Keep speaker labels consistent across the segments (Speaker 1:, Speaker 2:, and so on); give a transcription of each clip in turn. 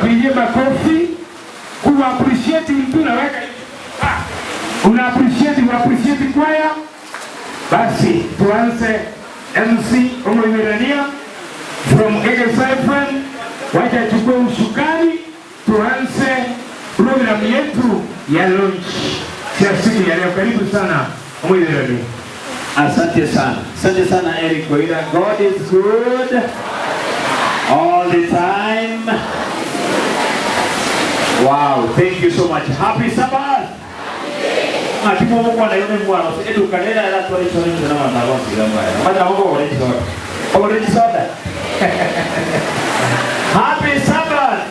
Speaker 1: Wapigie makofi. Ku appreciate mtu na weka. Una appreciate kwaya. Basi tuanze MC Omoiberania from Egesaifran. Wacha chukue usukani. Tuanze program yetu ya launch. Siku ya leo, karibu sana Omoiberania.
Speaker 2: Asante sana Eric Koira. God is good all the time. Wow, thank you so much. Happy Sabbath. Tipo Mungu anaiona mwana edu kanena ila tuwa na wanagosi gambaya. Mada Mungu orange soda. Happy Sabbath.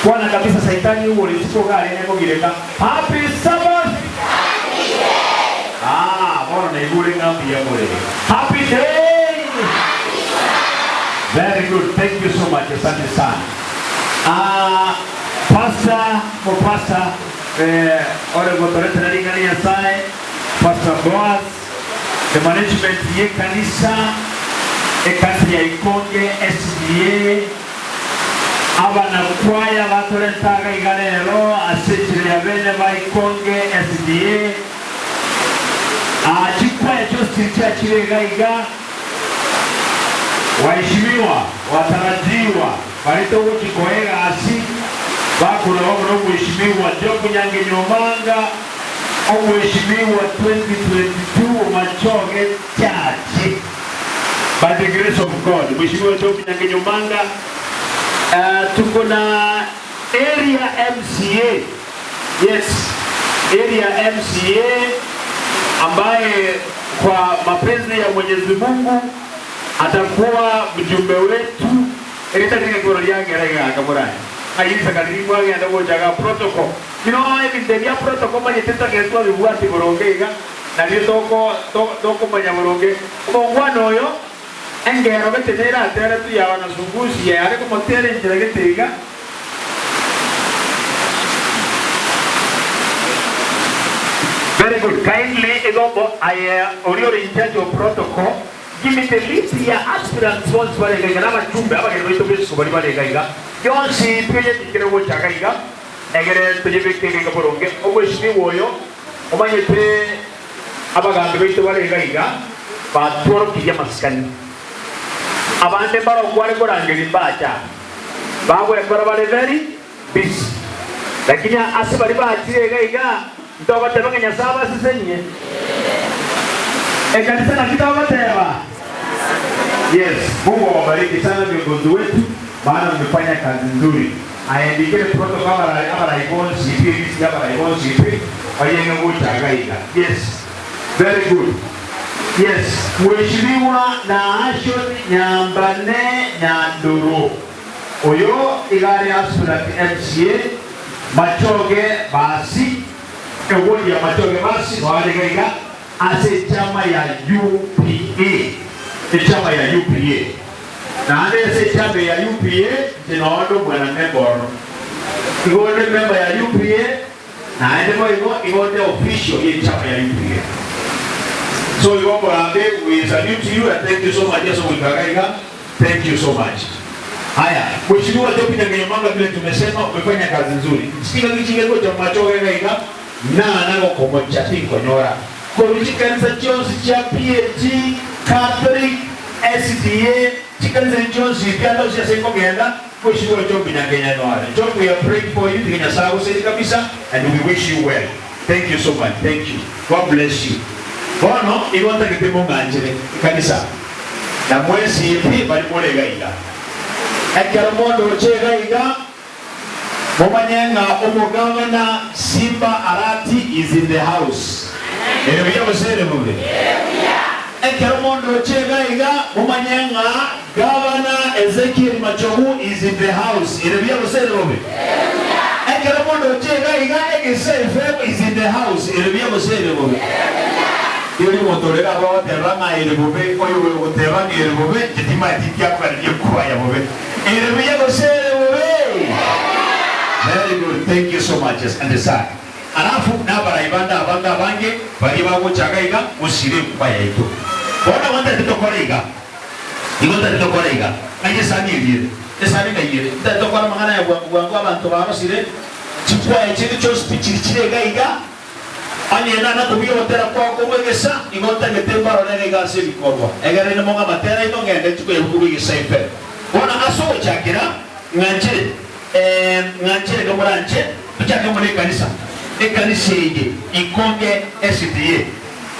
Speaker 2: Bwana kabisa saitani huo lisiko gari nako gireka. Happy Sabbath. Bwana naigule ngambi ya mole. Happy day. Very good. Thank you so much. Asante sana. Pastor ore motorete na lingani ya sai Pastor Boaz, the management ye kanisa ekati ya Ikonge SDA abana kwaya batorentaga igalero asechire ya bene ba Ikonge SDA chikwaya chosi cha chiregaiga waheshimiwa watarajiwa balito wote koega asi bakuna wabona mheshimiwa Jobu Nyange Nyomanga mheshimiwa 2022 Machoge Church by the grace of God. Mheshimiwa Jobu Nyange Nyomanga tuko na area MCA. Yes, area MCA ambaye kwa mapenzi ya Mwenyezi Mungu atakuwa mjumbe wetu. Elita tinga kwa yake rega kamurani. Ayisa kadiri mwage anda jaga protocol. Ebinteria protocol manye teta ketwa bibuati borongeiga na rio toko manya boronge. Mongwano oyo engero betenera atera tu ya wana sungusi ya are como tere njegeteiga. Very good. Kindly egombo oriori in charge of protocol. Give me the list ya aspirants once wale gana chumbe aba ngero ito beso bali bale gaiga. Yonsi peye tikere wo chagaiga. Egere peye bekenge boronge. Omweshimi woyo omanyete abagambe beito bale gaiga. Ba toro kijya maskani. Abande baro kware korangeli bacha. Bagwe kwara bale very busy. Lakini asibali baachire gaiga. Ndoba tebanga nyasaba sisenye. Kanisa na kitabu teba. Yes, Mungu awabariki sana viongozi wetu, maana mmefanya kazi nzuri. Aendikele protocol kama Ikonge CP kama Ikonge CP wajenge mutagaiga. Yes. Very good. Yes, mheshimiwa na Ashon Nyambane Nyanduru. Oyo igari aspirant MCA Machoge basi ewodi ya Machoge basi wale gaiga ase chama ya UPA. Chama ya UPA. Na ase chama ya UPA tinaondo bwana member. Igode member ya UPA na ende igode official ya chama ya UPA. So igombo ambe we salute you and thank you so much. Yeso mkagaiga. Thank you so much. Haya, mheshimiwa Jobu Nyange Nyomanga vile tumesema umefanya kazi nzuri. Sikika kichingeko cha Machoge gaiga na nago komocha tinkonyora. Kwa kanisa Jones cha PAG Catholic SDA chikanisa Jones piano cia sengo genda mheshimiwa Jobu Nyange Nyomanga. Jobu, we are praying for you tinya sago sisi kabisa and we wish you well. Thank you so much. Thank you. God bless you. Bono igonta kitemo nganjire kanisa. Na mwezi ipi bali mole gaiga. Ekaramondo chegaiga Momanyenga Omogavana Simba Arati is in the house. Erebiya basere mube. Ekaramondo chegaiga Momanyenga Governor Ezekiel Machogu is in the house. Erebiya basere mube. Ekaramondo chegaiga Egesefe is in the house. Erebiya basere mube. Yoni motorera kwa teranga erebube oyo teranga erebube jitima tikia kwa kwa ya mube. Erebiya basere mube. Very good. Thank you so much. And the side. Alafu na baraibanda abanga bange bali babo chagaiga musire kubaya ito. Bona wanda titokorega. igota tokorega aje sanirire esani kayire ndatokora mangana ya bwangu abantu babasire chikwa ekindi cyo speech kirega anyena na kubiyotera kwa kubegesa igota getemba ronege gase bikorwa egere ne monga matera ino ngende chikwe kubigesa ipe bona aso chakira nganje gamuranje tuchake muri kanisa ekanisa ege Ikonge SDA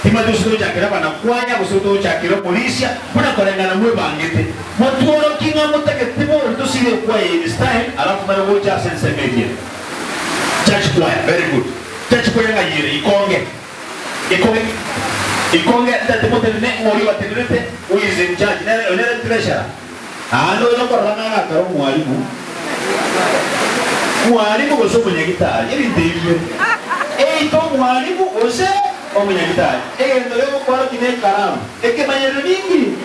Speaker 2: timatu sio chakira bana kwanya kusoto chakira polisi kuna kolengana mwe bangete motoro kinga mutaketibo tusire kwa this time alafu mara wocha sense media church choir very good church choir ngayire Ikonge tatimote ne ngori batirete uize church ne treasure ando no koranga karo mwalimu goso mwenye gitari iri ndivyo to mwalimu ose mwenye gitari ndo leo kwa kine karamu manyero mingi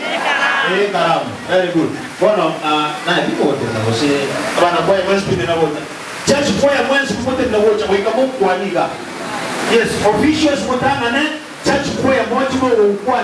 Speaker 2: karamu very good bona na biko wote na ose bana kwa mwezi na wote church kwa mwezi wote na wote kwa kuaniga yes officials mutanga ne church kwa mwezi kwa